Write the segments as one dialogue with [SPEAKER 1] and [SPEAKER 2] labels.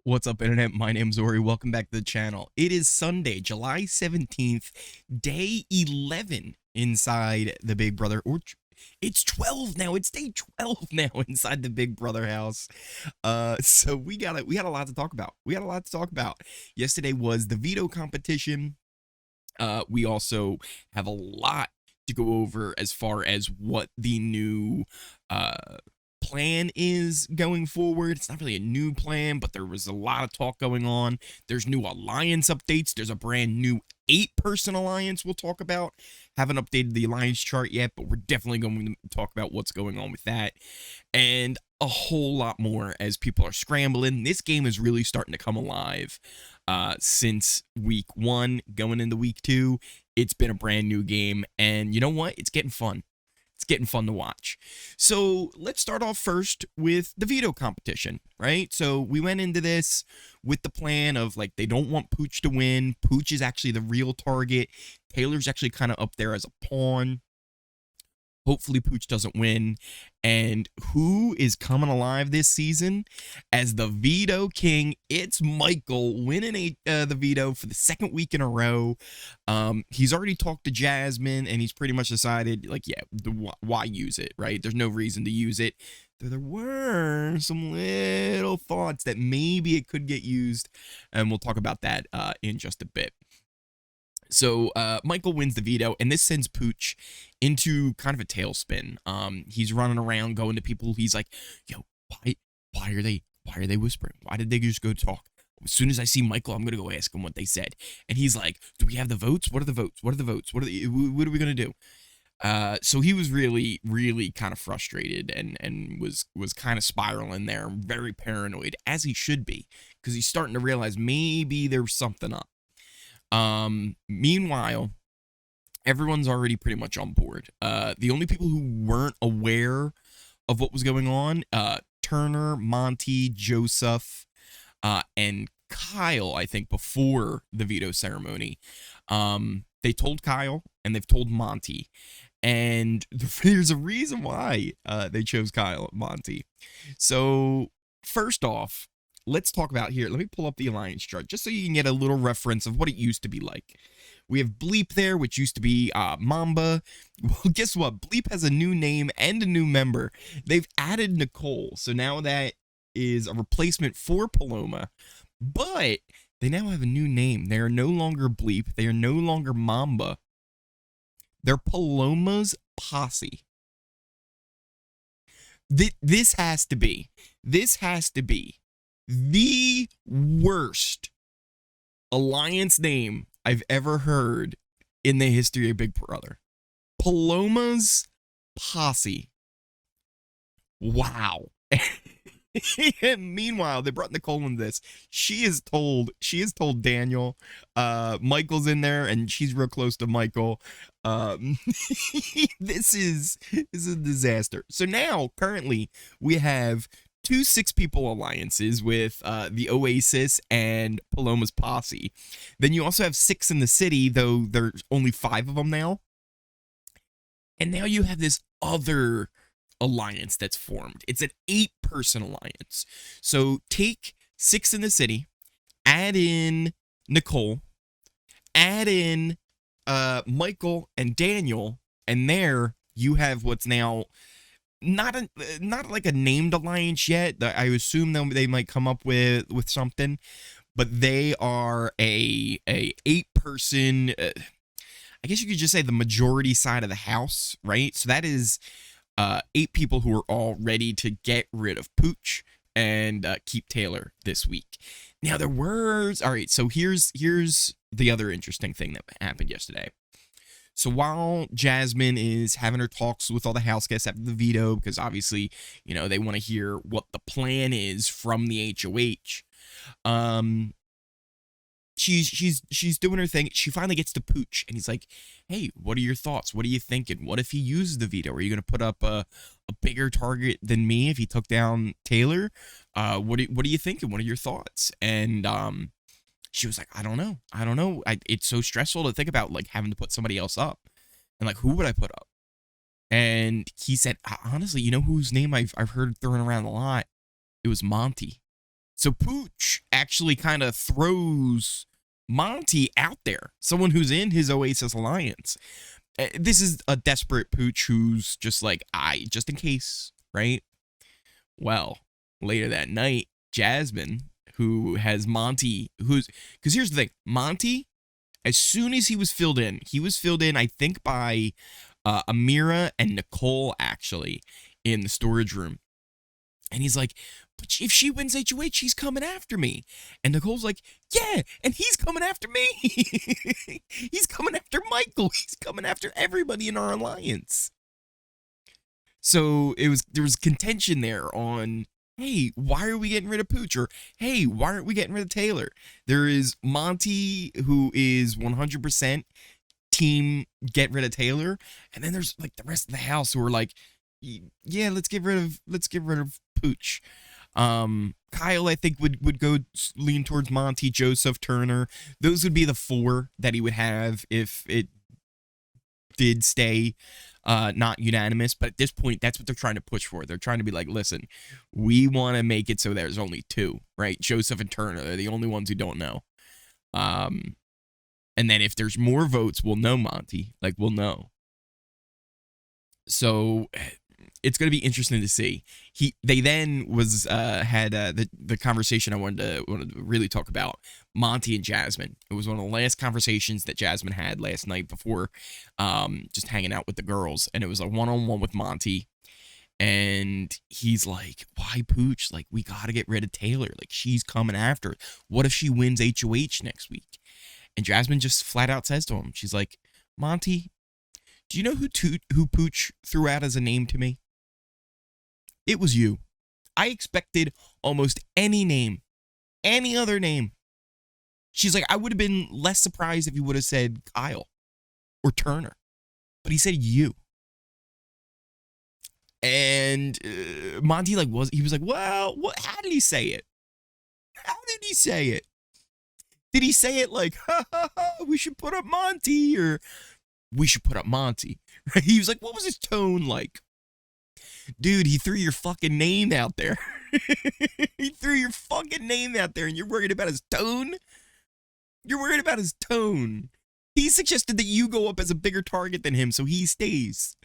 [SPEAKER 1] What's up, Internet? My name's Ori. Welcome back to the channel. It is Sunday, July 17th, day 11 inside the Big Brother, or it's 12 now. It's day 12 now inside the Big Brother house. So we got a lot to talk about. Yesterday was the veto competition. We also have a lot to go over as far as what the new plan is going forward. It's not really a new plan, but there was a lot of talk going on. There's new alliance updates. There's a brand new 8-person alliance we'll talk about. Haven't updated the alliance chart yet, but we're definitely going to talk about what's going on with that and a whole lot more as people are scrambling. This game is really starting to come alive since week 1 going into week 2. It's been a brand new game, and you know what? It's getting fun. It's getting fun to watch. So let's start off first with the veto competition, right? So we went into this with the plan of, like, they don't want Pooch to win. Pooch is actually the real target. Taylor's actually kind of up there as a pawn. Hopefully Pooch doesn't win. And who is coming alive this season as the veto king? It's Michael winning the veto for the second week in a row. He's already talked to Jasmine, and he's pretty much decided, like, yeah, why use it, right? There's no reason to use it. There were some little thoughts that maybe it could get used, and we'll talk about that in just a bit. So Michael wins the veto, and this sends Pooch into kind of a tailspin. He's running around going to people. He's like, yo, why are they whispering? Why did they just go talk? As soon as I see Michael, I'm going to go ask him what they said. And he's like, do we have the votes? What are the votes? What are the votes? What are we going to do? So he was really, really kind of frustrated and was kind of spiraling there, very paranoid, as he should be, because he's starting to realize maybe there's something up. Meanwhile, everyone's already pretty much on board. The only people who weren't aware of what was going on, Turner, Monty, Joseph, and Kyle, I think, before the veto ceremony. They told Kyle and they've told Monty. And there's a reason why they chose Kyle and Monty. So, first off, let's talk about here. Let me pull up the alliance chart just so you can get a little reference of what it used to be like. We have Bleep there, which used to be Mamba. Well, guess what? Bleep has a new name and a new member. They've added Nicole. So now that is a replacement for Paloma. But they now have a new name. They are no longer Bleep. They are no longer Mamba. They're Paloma's Posse. This has to be the worst alliance name I've ever heard in the history of Big Brother. Paloma's Posse. Wow. Meanwhile, they brought Nicole in this. She has told Daniel, Michael's in there, and she's real close to Michael. This is a disaster. So now, currently, we have 2 6-people alliances with the Oasis and Paloma's Posse. Then you also have 6 in the city, though there's only 5 of them now. And now you have this other alliance that's formed. It's an 8-person alliance. So take 6 in the city, add in Nicole, add in Michael and Daniel, and there you have what's now not like a named alliance yet. I assume they might come up with something, but they are a 8-person. I guess you could just say the majority side of the house, right? So that is 8 people who are all ready to get rid of Pooch and keep Taylor this week. Now there were all right. So here's the other interesting thing that happened yesterday. So while Jasmine is having her talks with all the house guests after the veto, because obviously, you know, they want to hear what the plan is from the HOH, she's doing her thing. She finally gets to Pooch, and he's like, hey, what are your thoughts? What are you thinking? What if he uses the veto? Are you going to put up a bigger target than me if he took down Taylor? What are you thinking? What are your thoughts? And she was like, I don't know. It's so stressful to think about, like, having to put somebody else up. And, like, who would I put up? And he said, honestly, you know whose name I've heard thrown around a lot? It was Monty. So Pooch actually kind of throws Monty out there, someone who's in his Oasis alliance. This is a desperate Pooch who's just like, just in case, right? Well, later that night, Jasmine, who has Monty, because here's the thing, Monty, as soon as he was filled in, I think, by Amira and Nicole, actually, in the storage room. And he's like, but if she wins HOH, she's coming after me. And Nicole's like, yeah, and he's coming after me. He's coming after Michael. He's coming after everybody in our alliance. So there was contention there on, hey, why are we getting rid of Pooch? Or, hey, why aren't we getting rid of Taylor? There is Monty, who is 100% team get rid of Taylor. And then there's like the rest of the house who are like, yeah, let's get rid of Pooch. Kyle, I think, would go lean towards Monty, Joseph, Turner. Those would be the four that he would have if it did stay not unanimous. But at this point, that's what they're trying to push for. They're trying to be like, listen, we want to make it so there's only two, right? Joseph and Turner, they're the only ones who don't know. And then if there's more votes, we'll know, Monty. Like, we'll know. So it's going to be interesting to see. They then had the conversation I wanted to really talk about, Monty and Jasmine. It was one of the last conversations that Jasmine had last night before just hanging out with the girls, and it was a one-on-one with Monty. And he's like, why Pooch? Like, we got to get rid of Taylor. Like, she's coming after it. What if she wins HOH next week? And Jasmine just flat out says to him, she's like, Monty, do you know who Pooch threw out as a name to me? It was you. I expected almost any name, any other name. She's like, I would have been less surprised if he would have said Kyle or Turner, but he said you. And Monty was like, well, how did he say it? How did he say it? Did he say it like, ha ha ha, we should put up Monty, or we should put up Monty? He was like, what was his tone like? Dude, he threw your fucking name out there. He threw your fucking name out there, and you're worried about his tone? You're worried about his tone. He suggested that you go up as a bigger target than him, so he stays.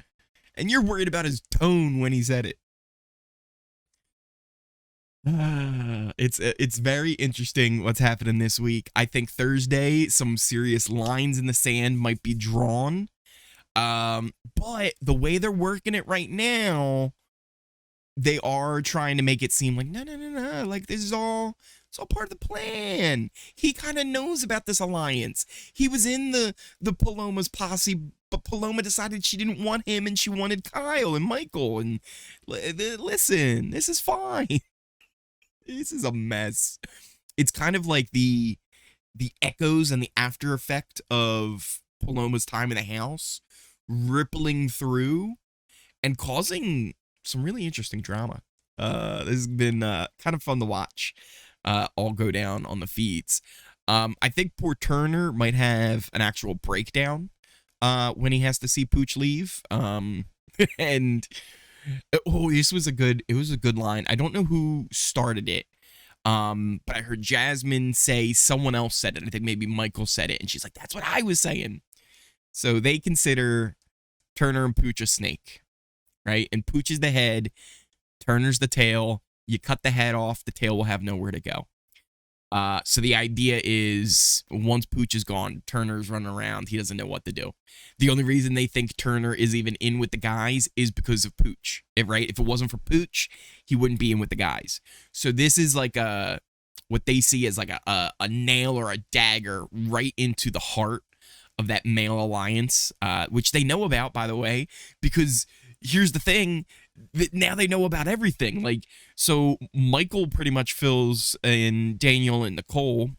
[SPEAKER 1] And you're worried about his tone when he said it. It's very interesting what's happening this week. I think Thursday, some serious lines in the sand might be drawn. But the way they're working it right now, they are trying to make it seem like, no, like this is all, it's all part of the plan. He kind of knows about this alliance. He was in the Paloma's posse, but Paloma decided she didn't want him and she wanted Kyle and Michael. And listen, this is fine. This is a mess. It's kind of like the echoes and the after effect of Paloma's time in the house rippling through and causing some really interesting drama. This has been kind of fun to watch all go down on the feeds. I think poor Turner might have an actual breakdown when he has to see Pooch leave. And it was a good line. I don't know who started it. But I heard Jasmine say someone else said it. I think maybe Michael said it, and she's like, that's what I was saying. So they consider Turner and Pooch a snake, right? And Pooch is the head, Turner's the tail. You cut the head off, the tail will have nowhere to go. So the idea is once Pooch is gone, Turner's running around. He doesn't know what to do. The only reason they think Turner is even in with the guys is because of Pooch, right? If it wasn't for Pooch, he wouldn't be in with the guys. So this is like what they see as like a nail or a dagger right into the heart of that male alliance, which they know about, by the way, because here's the thing. Now they know about everything. Like, so Michael pretty much fills in Daniel and Nicole.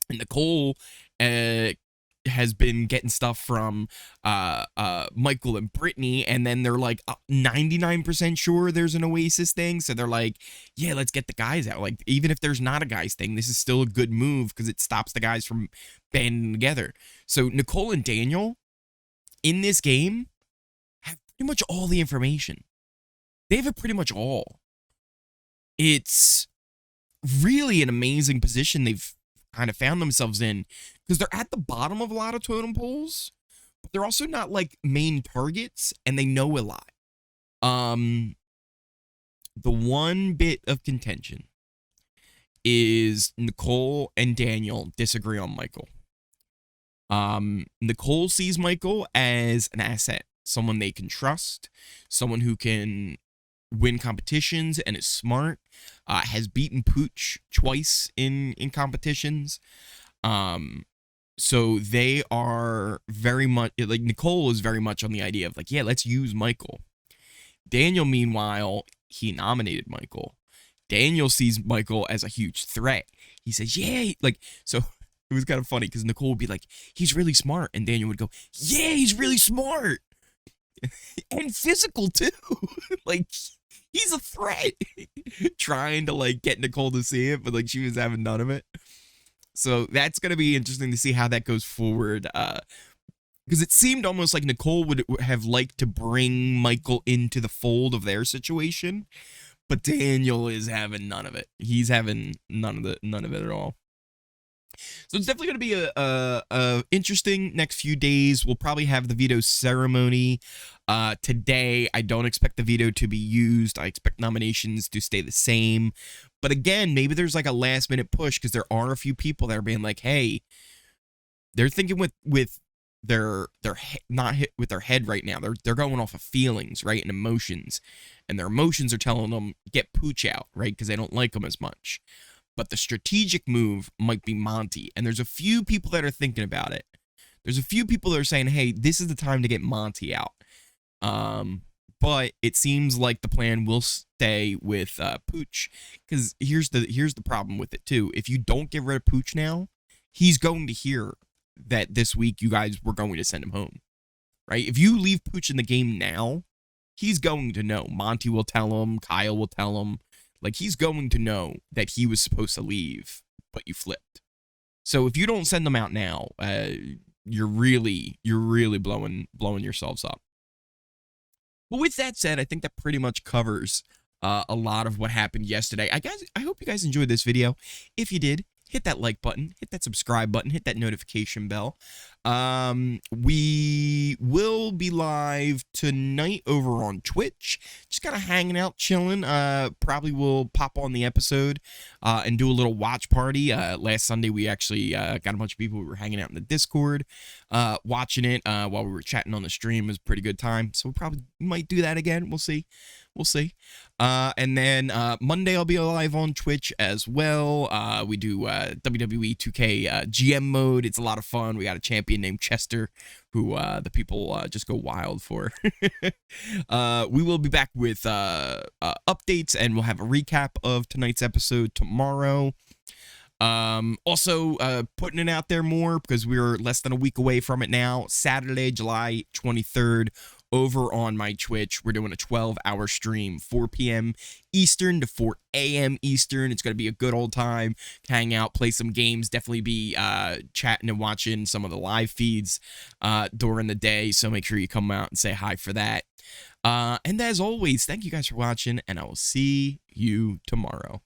[SPEAKER 1] And Nicole has been getting stuff from Michael and Brittany, and then they're like 99% sure there's an Oasis thing. So they're like, yeah, let's get the guys out. Like, even if there's not a guys thing, this is still a good move because it stops the guys from banding together. So Nicole and Daniel in this game have pretty much all the information. They have it pretty much all. It's really an amazing position they've kind of found themselves in, because they're at the bottom of a lot of totem poles, but they're also not like main targets, and they know a lot. The one bit of contention is Nicole and Daniel disagree on Michael. Nicole sees Michael as an asset, someone they can trust, someone who can win competitions and is smart, has beaten Pooch twice in competitions. So they are very much, like, Nicole is very much on the idea of like, yeah, let's use Michael. Daniel, meanwhile, he nominated Michael. Daniel sees Michael as a huge threat. He says, yeah, like, so it was kind of funny because Nicole would be like, he's really smart. And Daniel would go, yeah, he's really smart. And physical too. Like, he's a threat. Trying to like get Nicole to see it, but like she was having none of it. So that's going to be interesting to see how that goes forward. Because it seemed almost like Nicole would have liked to bring Michael into the fold of their situation, but Daniel is having none of it. He's having none of it at all. So it's definitely going to be a interesting next few days. We'll probably have the veto ceremony today. I don't expect the veto to be used. I expect nominations to stay the same. But again, maybe there's like a last minute push, because there are a few people that are being like, hey, they're thinking with their not hit with their head right now. They're going off of feelings, right, and emotions, and their emotions are telling them get Pooch out, right, because they don't like him as much. But the strategic move might be Monty, and there's a few people that are thinking about it. There's a few people that are saying, hey, this is the time to get Monty out. But it seems like the plan will stay with Pooch, because here's the problem with it too. If you don't get rid of Pooch now, he's going to hear that this week you guys were going to send him home, right? If you leave Pooch in the game now, he's going to know. Monty will tell him, Kyle will tell him. Like, he's going to know that he was supposed to leave, but you flipped. So if you don't send them out now, you're really blowing yourselves up. But with that said, I think that pretty much covers a lot of what happened yesterday. I hope you guys enjoyed this video. If you did, hit that like button, hit that subscribe button, hit that notification bell. We will be live tonight over on Twitch, just kind of hanging out, chilling. Probably will pop on the episode and do a little watch party. Last Sunday, we actually got a bunch of people. We were hanging out in the Discord, watching it while we were chatting on the stream. It was a pretty good time, so we probably might do that again. We'll see. And then Monday I'll be live on Twitch as well. We do WWE 2K GM mode. It's a lot of fun. We got a champion named Chester who the people just go wild for. We will be back with updates, and we'll have a recap of tonight's episode tomorrow. Also putting it out there more, because we're less than a week away from it now. Saturday, July 23rd, over on my Twitch, we're doing a 12-hour stream, 4 p.m. Eastern to 4 a.m. Eastern. It's going to be a good old time. Hang out, play some games, definitely be chatting and watching some of the live feeds during the day, so make sure you come out and say hi for that. And as always, thank you guys for watching, and I will see you tomorrow.